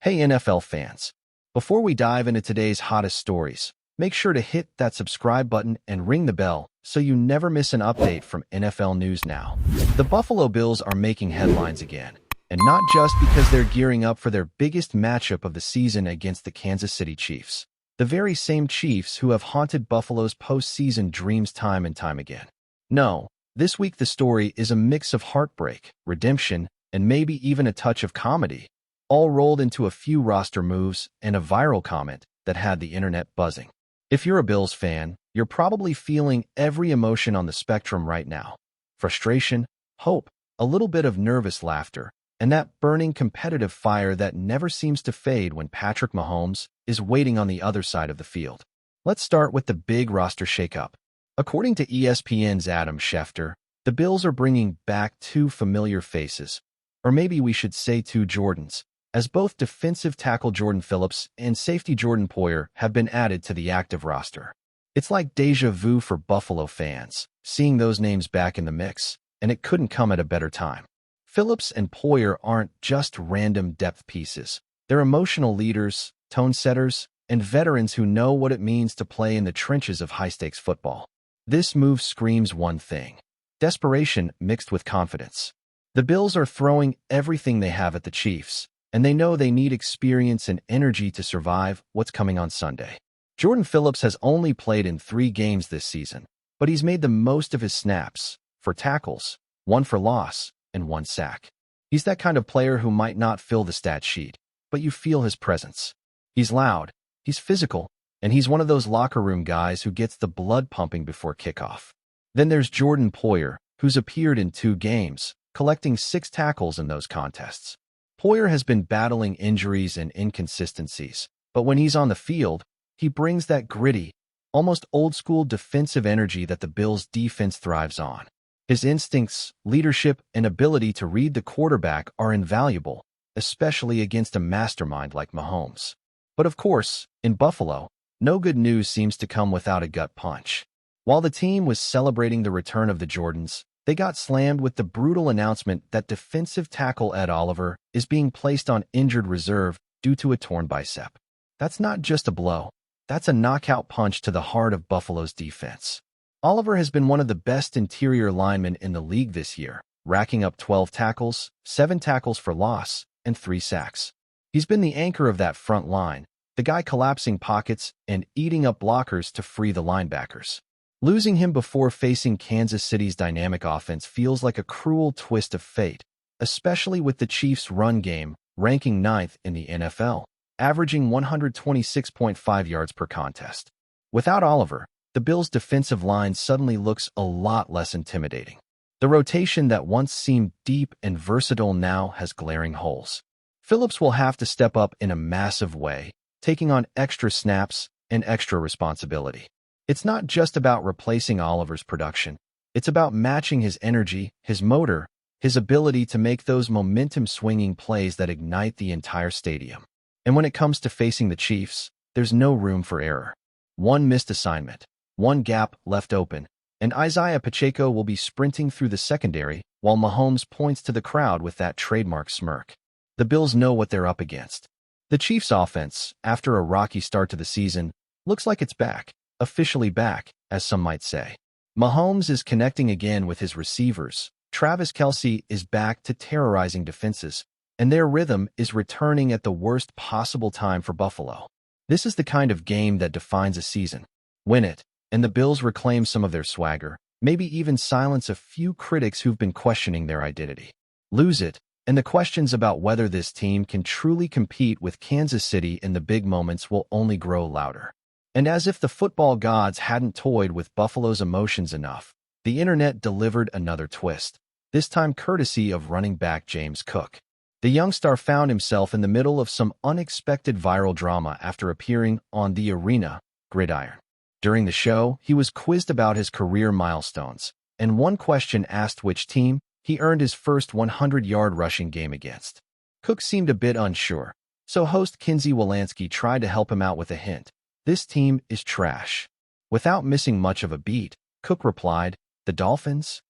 Hey NFL fans, before we dive into today's hottest stories, make sure to hit that subscribe button and ring the bell so you never miss an update from NFL News Now. The Buffalo Bills are making headlines again, and not just because they're gearing up for their biggest matchup of the season against the Kansas City Chiefs, the very same Chiefs who have haunted Buffalo's postseason dreams time and time again. No, this week the story is a mix of heartbreak, redemption, and maybe even a touch of comedy, all rolled into a few roster moves and a viral comment that had the internet buzzing. If you're a Bills fan, you're probably feeling every emotion on the spectrum right now. Frustration, hope, a little bit of nervous laughter, and that burning competitive fire that never seems to fade when Patrick Mahomes is waiting on the other side of the field. Let's start with the big roster shakeup. According to ESPN's Adam Schefter, the Bills are bringing back two familiar faces, or maybe we should say two Jordans, as both defensive tackle Jordan Phillips and safety Jordan Poyer have been added to the active roster. It's like deja vu for Buffalo fans, seeing those names back in the mix, and it couldn't come at a better time. Phillips and Poyer aren't just random depth pieces. They're emotional leaders, tone setters, and veterans who know what it means to play in the trenches of high-stakes football. This move screams one thing: desperation mixed with confidence. The Bills are throwing everything they have at the Chiefs, and they know they need experience and energy to survive what's coming on Sunday. Jordan Phillips has only played in 3 games this season, but he's made the most of his snaps, 4 tackles, 1 for loss, and 1 sack. He's that kind of player who might not fill the stat sheet, but you feel his presence. He's loud, he's physical, and he's one of those locker room guys who gets the blood pumping before kickoff. Then there's Jordan Poyer, who's appeared in 2 games, collecting 6 tackles in those contests. Poyer has been battling injuries and inconsistencies, but when he's on the field, he brings that gritty, almost old-school defensive energy that the Bills' defense thrives on. His instincts, leadership, and ability to read the quarterback are invaluable, especially against a mastermind like Mahomes. But of course, in Buffalo, no good news seems to come without a gut punch. While the team was celebrating the return of the Jordans, they got slammed with the brutal announcement that defensive tackle Ed Oliver is being placed on injured reserve due to a torn bicep. That's not just a blow. That's a knockout punch to the heart of Buffalo's defense. Oliver has been one of the best interior linemen in the league this year, racking up 12 tackles, 7 tackles for loss, and 3 sacks. He's been the anchor of that front line, the guy collapsing pockets and eating up blockers to free the linebackers. Losing him before facing Kansas City's dynamic offense feels like a cruel twist of fate, especially with the Chiefs' run game ranking 9th in the NFL, averaging 126.5 yards per contest. Without Oliver, the Bills' defensive line suddenly looks a lot less intimidating. The rotation that once seemed deep and versatile now has glaring holes. Phillips will have to step up in a massive way, taking on extra snaps and extra responsibility. It's not just about replacing Oliver's production. It's about matching his energy, his motor, his ability to make those momentum-swinging plays that ignite the entire stadium. And when it comes to facing the Chiefs, there's no room for error. One missed assignment, one gap left open, and Isaiah Pacheco will be sprinting through the secondary while Mahomes points to the crowd with that trademark smirk. The Bills know what they're up against. The Chiefs' offense, after a rocky start to the season, looks like it's back. Officially back, as some might say. Mahomes is connecting again with his receivers. Travis Kelce is back to terrorizing defenses, and their rhythm is returning at the worst possible time for Buffalo. This is the kind of game that defines a season. Win it, and the Bills reclaim some of their swagger, maybe even silence a few critics who've been questioning their identity. Lose it, and the questions about whether this team can truly compete with Kansas City in the big moments will only grow louder. And as if the football gods hadn't toyed with Buffalo's emotions enough, the internet delivered another twist, this time courtesy of running back James Cook. The young star found himself in the middle of some unexpected viral drama after appearing on the Arena Gridiron. During the show, he was quizzed about his career milestones, and one question asked which team he earned his first 100-yard rushing game against. Cook seemed a bit unsure, so host Kinsey Wolanski tried to help him out with a hint. This team is trash. Without missing much of a beat, Cook replied, "The Dolphins?"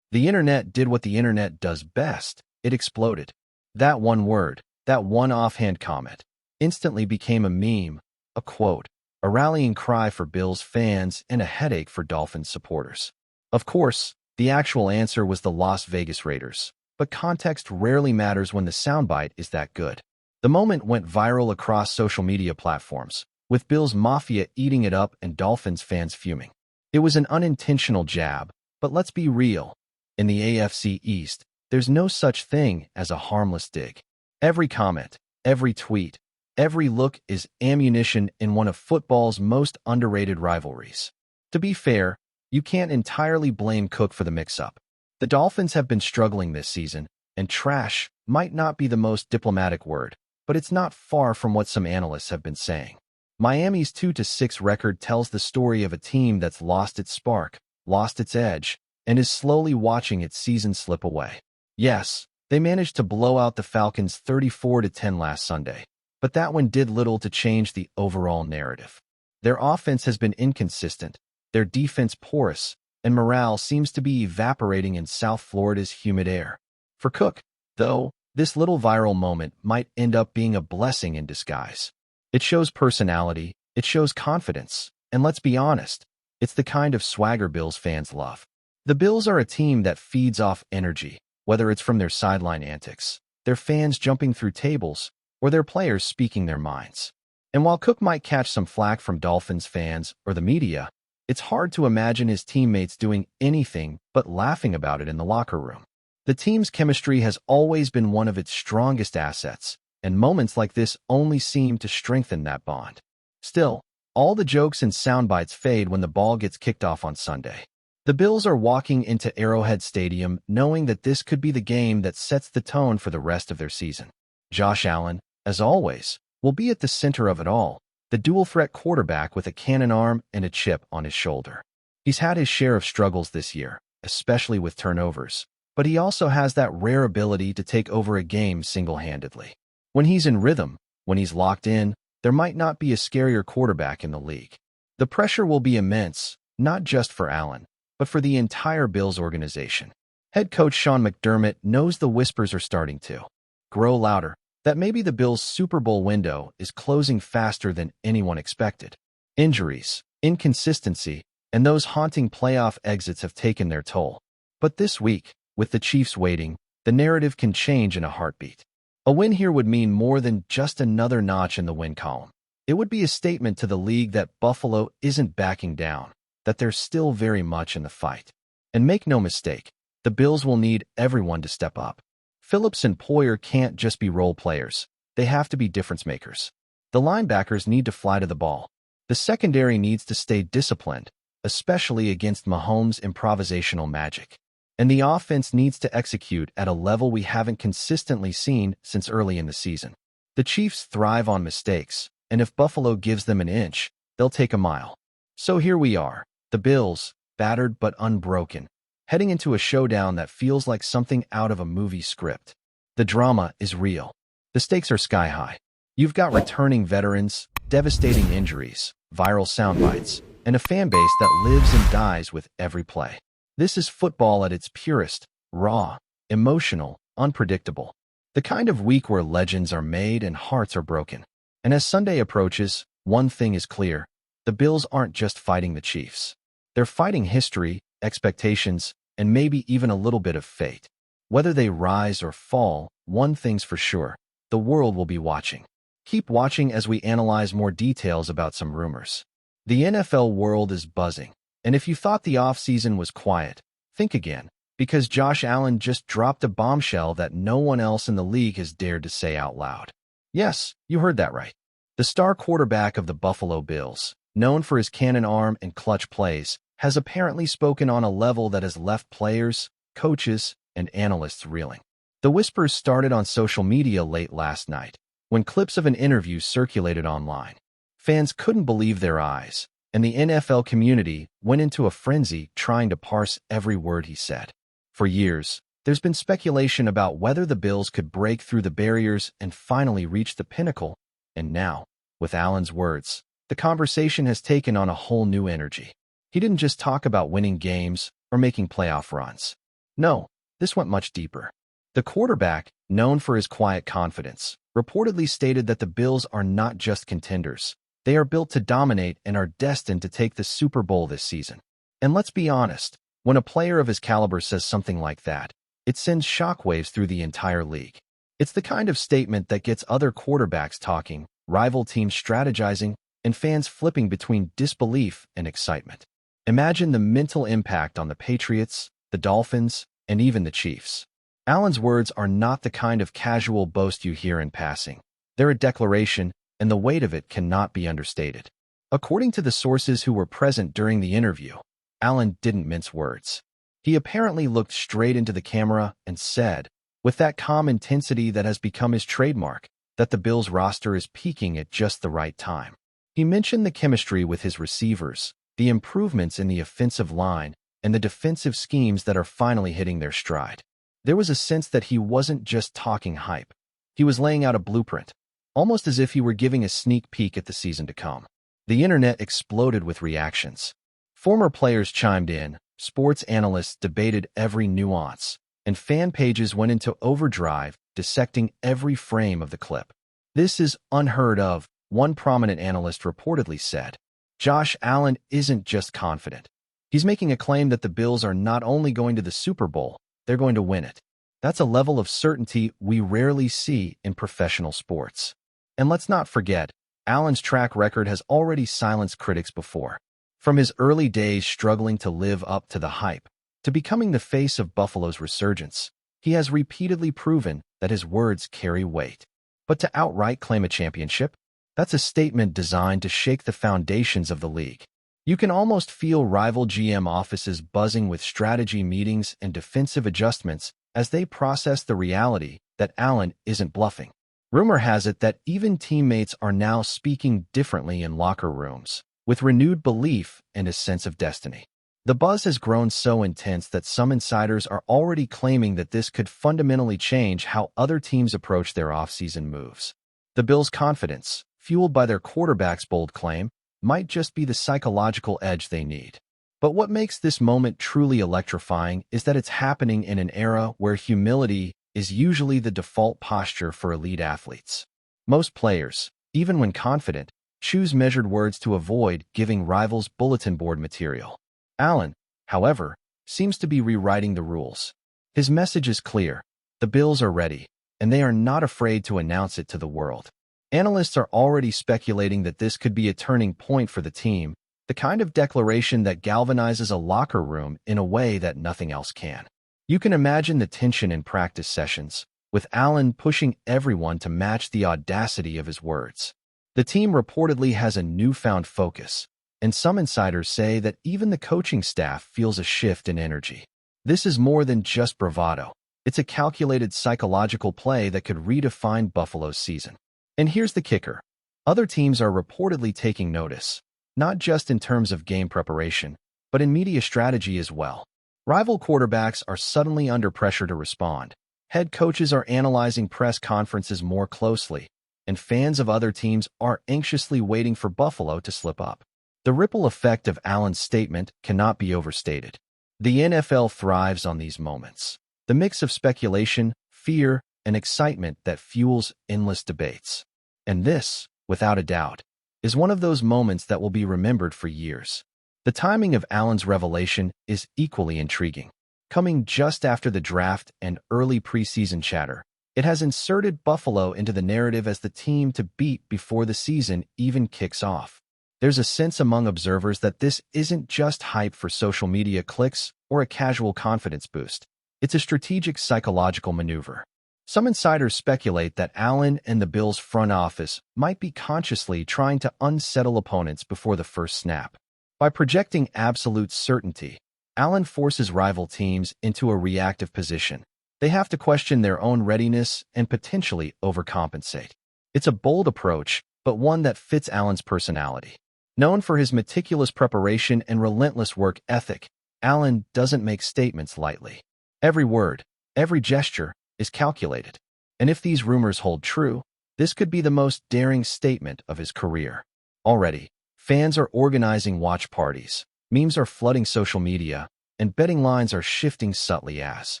The internet did what the internet does best. It exploded. That one word, that one offhand comment, instantly became a meme, a quote, a rallying cry for Bills fans and a headache for Dolphins supporters. Of course, the actual answer was the Las Vegas Raiders, but context rarely matters when the soundbite is that good. The moment went viral across social media platforms, with Bills Mafia eating it up and Dolphins fans fuming. It was an unintentional jab, but let's be real. In the AFC East, there's no such thing as a harmless dig. Every comment, every tweet, every look is ammunition in one of football's most underrated rivalries. To be fair, you can't entirely blame Cook for the mix-up. The Dolphins have been struggling this season, and trash might not be the most diplomatic word, but it's not far from what some analysts have been saying. Miami's 2-6 record tells the story of a team that's lost its spark, lost its edge, and is slowly watching its season slip away. Yes, they managed to blow out the Falcons 34-10 last Sunday, but that one did little to change the overall narrative. Their offense has been inconsistent, their defense porous, and morale seems to be evaporating in South Florida's humid air. For Cook, though, this little viral moment might end up being a blessing in disguise. It shows personality, it shows confidence, and let's be honest, it's the kind of swagger Bills fans love. The Bills are a team that feeds off energy, whether it's from their sideline antics, their fans jumping through tables, or their players speaking their minds. And while Cook might catch some flack from Dolphins fans or the media, it's hard to imagine his teammates doing anything but laughing about it in the locker room. The team's chemistry has always been one of its strongest assets, and moments like this only seem to strengthen that bond. Still, all the jokes and soundbites fade when the ball gets kicked off on Sunday. The Bills are walking into Arrowhead Stadium knowing that this could be the game that sets the tone for the rest of their season. Josh Allen, as always, will be at the center of it all, the dual-threat quarterback with a cannon arm and a chip on his shoulder. He's had his share of struggles this year, especially with turnovers, but he also has that rare ability to take over a game single-handedly. When he's in rhythm, when he's locked in, there might not be a scarier quarterback in the league. The pressure will be immense, not just for Allen, but for the entire Bills organization. Head coach Sean McDermott knows the whispers are starting to grow louder, that maybe the Bills' Super Bowl window is closing faster than anyone expected. Injuries, inconsistency, and those haunting playoff exits have taken their toll. But this week, with the Chiefs waiting, the narrative can change in a heartbeat. A win here would mean more than just another notch in the win column. It would be a statement to the league that Buffalo isn't backing down, that they're still very much in the fight. And make no mistake, the Bills will need everyone to step up. Phillips and Poyer can't just be role players. They have to be difference makers. The linebackers need to fly to the ball. The secondary needs to stay disciplined, especially against Mahomes' improvisational magic. And the offense needs to execute at a level we haven't consistently seen since early in the season. The Chiefs thrive on mistakes, and if Buffalo gives them an inch, they'll take a mile. So here we are, the Bills, battered but unbroken, heading into a showdown that feels like something out of a movie script. The drama is real. The stakes are sky high. You've got returning veterans, devastating injuries, viral soundbites, and a fan base that lives and dies with every play. This is football at its purest, raw, emotional, unpredictable. The kind of week where legends are made and hearts are broken. And as Sunday approaches, one thing is clear. The Bills aren't just fighting the Chiefs. They're fighting history, expectations, and maybe even a little bit of fate. Whether they rise or fall, one thing's for sure. The world will be watching. Keep watching as we analyze more details about some rumors. The NFL world is buzzing. And if you thought the offseason was quiet, think again, because Josh Allen just dropped a bombshell that no one else in the league has dared to say out loud. Yes, you heard that right. The star quarterback of the Buffalo Bills, known for his cannon arm and clutch plays, has apparently spoken on a level that has left players, coaches, and analysts reeling. The whispers started on social media late last night, when clips of an interview circulated online. Fans couldn't believe their eyes, and the NFL community went into a frenzy trying to parse every word he said. For years, there's been speculation about whether the Bills could break through the barriers and finally reach the pinnacle, and now, with Allen's words, the conversation has taken on a whole new energy. He didn't just talk about winning games or making playoff runs. No, this went much deeper. The quarterback, known for his quiet confidence, reportedly stated that the Bills are not just contenders. They are built to dominate and are destined to take the Super Bowl this season. And let's be honest, when a player of his caliber says something like that, it sends shockwaves through the entire league. It's the kind of statement that gets other quarterbacks talking, rival teams strategizing, and fans flipping between disbelief and excitement. Imagine the mental impact on the Patriots, the Dolphins, and even the Chiefs. Allen's words are not the kind of casual boast you hear in passing. They're a declaration, and the weight of it cannot be understated. According to the sources who were present during the interview, Allen didn't mince words. He apparently looked straight into the camera and said, with that calm intensity that has become his trademark, that the Bills' roster is peaking at just the right time. He mentioned the chemistry with his receivers, the improvements in the offensive line, and the defensive schemes that are finally hitting their stride. There was a sense that he wasn't just talking hype. He was laying out a blueprint, almost as if he were giving a sneak peek at the season to come. The internet exploded with reactions. Former players chimed in, sports analysts debated every nuance, and fan pages went into overdrive, dissecting every frame of the clip. "This is unheard of," one prominent analyst reportedly said. "Josh Allen isn't just confident. He's making a claim that the Bills are not only going to the Super Bowl, they're going to win it." That's a level of certainty we rarely see in professional sports. And let's not forget, Allen's track record has already silenced critics before. From his early days struggling to live up to the hype, to becoming the face of Buffalo's resurgence, he has repeatedly proven that his words carry weight. But to outright claim a championship? That's a statement designed to shake the foundations of the league. You can almost feel rival GM offices buzzing with strategy meetings and defensive adjustments as they process the reality that Allen isn't bluffing. Rumor has it that even teammates are now speaking differently in locker rooms, with renewed belief and a sense of destiny. The buzz has grown so intense that some insiders are already claiming that this could fundamentally change how other teams approach their offseason moves. The Bills' confidence, fueled by their quarterback's bold claim, might just be the psychological edge they need. But what makes this moment truly electrifying is that it's happening in an era where humility is usually the default posture for elite athletes. Most players, even when confident, choose measured words to avoid giving rivals bulletin board material. Allen, however, seems to be rewriting the rules. His message is clear: the Bills are ready, and they are not afraid to announce it to the world. Analysts are already speculating that this could be a turning point for the team, the kind of declaration that galvanizes a locker room in a way that nothing else can. You can imagine the tension in practice sessions, with Allen pushing everyone to match the audacity of his words. The team reportedly has a newfound focus, and some insiders say that even the coaching staff feels a shift in energy. This is more than just bravado. It's a calculated psychological play that could redefine Buffalo's season. And here's the kicker. Other teams are reportedly taking notice, not just in terms of game preparation, but in media strategy as well. Rival quarterbacks are suddenly under pressure to respond. Head coaches are analyzing press conferences more closely, and fans of other teams are anxiously waiting for Buffalo to slip up. The ripple effect of Allen's statement cannot be overstated. The NFL thrives on these moments. The mix of speculation, fear, and excitement that fuels endless debates. And this, without a doubt, is one of those moments that will be remembered for years. The timing of Allen's revelation is equally intriguing. Coming just after the draft and early preseason chatter, it has inserted Buffalo into the narrative as the team to beat before the season even kicks off. There's a sense among observers that this isn't just hype for social media clicks or a casual confidence boost. It's a strategic psychological maneuver. Some insiders speculate that Allen and the Bills' front office might be consciously trying to unsettle opponents before the first snap. By projecting absolute certainty, Allen forces rival teams into a reactive position. They have to question their own readiness and potentially overcompensate. It's a bold approach, but one that fits Allen's personality. Known for his meticulous preparation and relentless work ethic, Allen doesn't make statements lightly. Every word, every gesture is calculated. And if these rumors hold true, this could be the most daring statement of his career. Already, fans are organizing watch parties, memes are flooding social media, and betting lines are shifting subtly as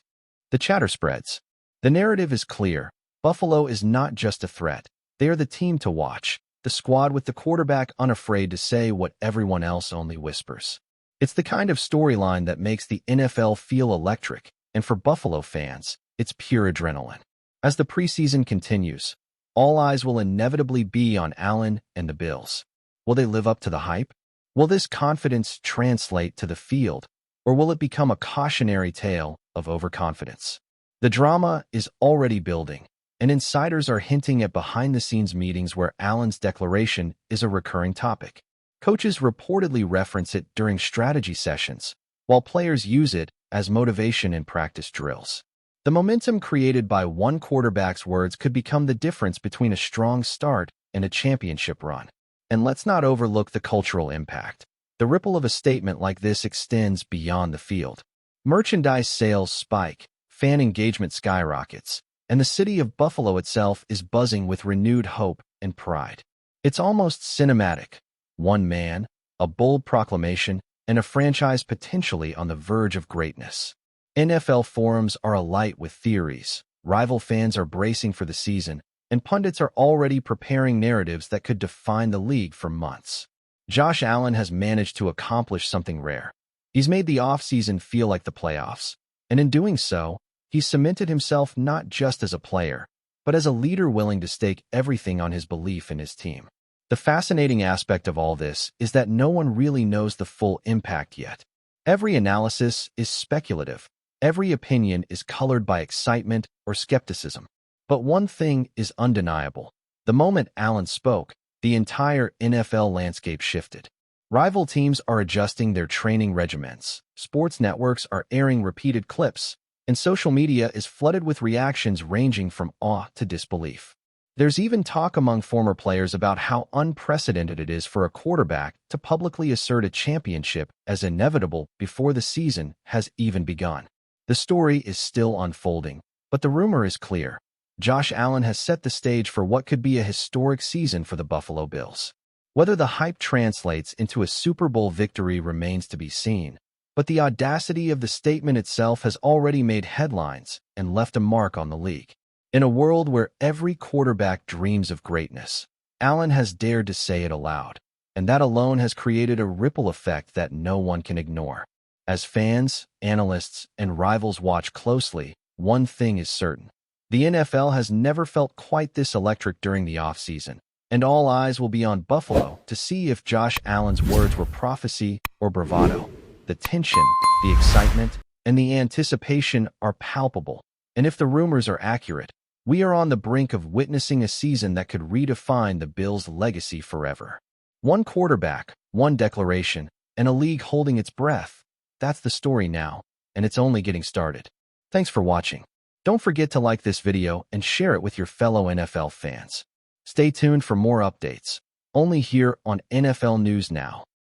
the chatter spreads. The narrative is clear. Buffalo is not just a threat. They are the team to watch, the squad with the quarterback unafraid to say what everyone else only whispers. It's the kind of storyline that makes the NFL feel electric, and for Buffalo fans, it's pure adrenaline. As the preseason continues, all eyes will inevitably be on Allen and the Bills. Will they live up to the hype? Will this confidence translate to the field, or will it become a cautionary tale of overconfidence? The drama is already building, and insiders are hinting at behind-the-scenes meetings where Allen's declaration is a recurring topic. Coaches reportedly reference it during strategy sessions, while players use it as motivation in practice drills. The momentum created by one quarterback's words could become the difference between a strong start and a championship run. And let's not overlook the cultural impact. The ripple of a statement like this extends beyond the field. Merchandise sales spike, fan engagement skyrockets, and the city of Buffalo itself is buzzing with renewed hope and pride. It's almost cinematic. One man, a bold proclamation, and a franchise potentially on the verge of greatness. NFL forums are alight with theories, rival fans are bracing for the season, and pundits are already preparing narratives that could define the league for months. Josh Allen has managed to accomplish something rare. He's made the offseason feel like the playoffs, and in doing so, he's cemented himself not just as a player, but as a leader willing to stake everything on his belief in his team. The fascinating aspect of all this is that no one really knows the full impact yet. Every analysis is speculative. Every opinion is colored by excitement or skepticism. But one thing is undeniable. The moment Allen spoke, the entire NFL landscape shifted. Rival teams are adjusting their training regimens, sports networks are airing repeated clips, and social media is flooded with reactions ranging from awe to disbelief. There's even talk among former players about how unprecedented it is for a quarterback to publicly assert a championship as inevitable before the season has even begun. The story is still unfolding, but the rumor is clear. Josh Allen has set the stage for what could be a historic season for the Buffalo Bills. Whether the hype translates into a Super Bowl victory remains to be seen, but the audacity of the statement itself has already made headlines and left a mark on the league. In a world where every quarterback dreams of greatness, Allen has dared to say it aloud, and that alone has created a ripple effect that no one can ignore. As fans, analysts, and rivals watch closely, one thing is certain. The NFL has never felt quite this electric during the offseason, and all eyes will be on Buffalo to see if Josh Allen's words were prophecy or bravado. The tension, the excitement, and the anticipation are palpable, and if the rumors are accurate, we are on the brink of witnessing a season that could redefine the Bills' legacy forever. One quarterback, one declaration, and a league holding its breath. That's the story now, and it's only getting started. Thanks for watching. Don't forget to like this video and share it with your fellow NFL fans. Stay tuned for more updates, only here on NFL News Now.